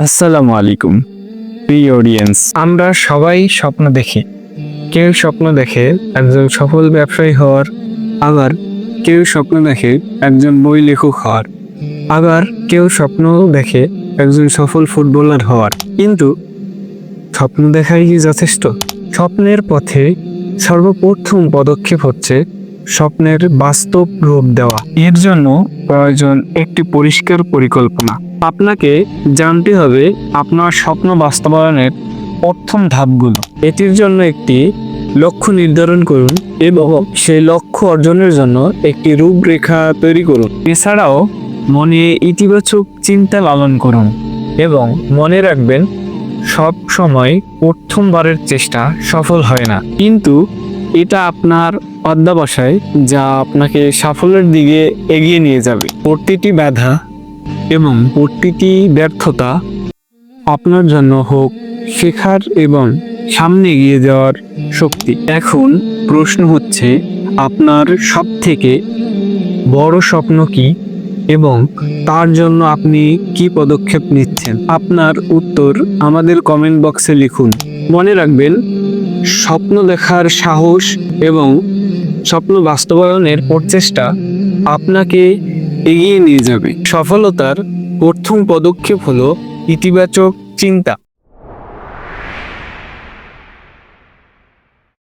আসসালামু আলাইকুম প্রিয় অডিয়েন্স। আমরা সবাই স্বপ্ন দেখি। কেউ স্বপ্ন দেখে একজন সফল ব্যবসায়ী হওয়ার, আবার কেউ স্বপ্ন দেখে একজন বই লেখক হওয়ার, আবার কেউ স্বপ্ন দেখে একজন সফল ফুটবলার হওয়ার। কিন্তু স্বপ্ন দেখাই কি যথেষ্ট? স্বপ্নের পথে সর্বপ্রথম পদক্ষেপ হচ্ছে স্বপ্নের বাস্তব রূপ দেওয়া। এর জন্য প্রয়োজন একটি পরিষ্কার পরিকল্পনা। আপনাকে জানতে হবে আপনার স্বপ্ন বাস্তবায়নের প্রথম ধাপগুলো। এটির জন্য একটি লক্ষ্য নির্ধারণ করুন এবং সেই লক্ষ্য অর্জনের জন্য একটি রূপরেখা তৈরি করুন। এছাড়াও মনে ইতিবাচক চিন্তা লালন করুন এবং মনে রাখবেন, সব সময় প্রথমবারের চেষ্টা সফল হয় না, কিন্তু এটা আপনার অধ্যবসায় যা আপনাকে সাফল্যের দিকে এগিয়ে নিয়ে যাবে। প্রতিটি বাধা এবং প্রতিটি ব্যর্থতা আপনার জন্য হোক শেখার এবং সামনে এগিয়ে যাওয়ার শক্তি। এখন প্রশ্ন হচ্ছে, আপনার সবথেকে বড় স্বপ্ন কি এবং তার জন্য আপনি কি পদক্ষেপ নিচ্ছেন? আপনার উত্তর আমাদের কমেন্ট বক্সে লিখুন। মনে রাখবেন, স্বপ্ন দেখার সাহস এবং স্বপ্ন বাস্তবায়নের প্রচেষ্টা আপনাকে এগিয়ে নিয়ে যাবে। সফলতার প্রথম পদক্ষেপ হলো ইতিবাচক চিন্তা।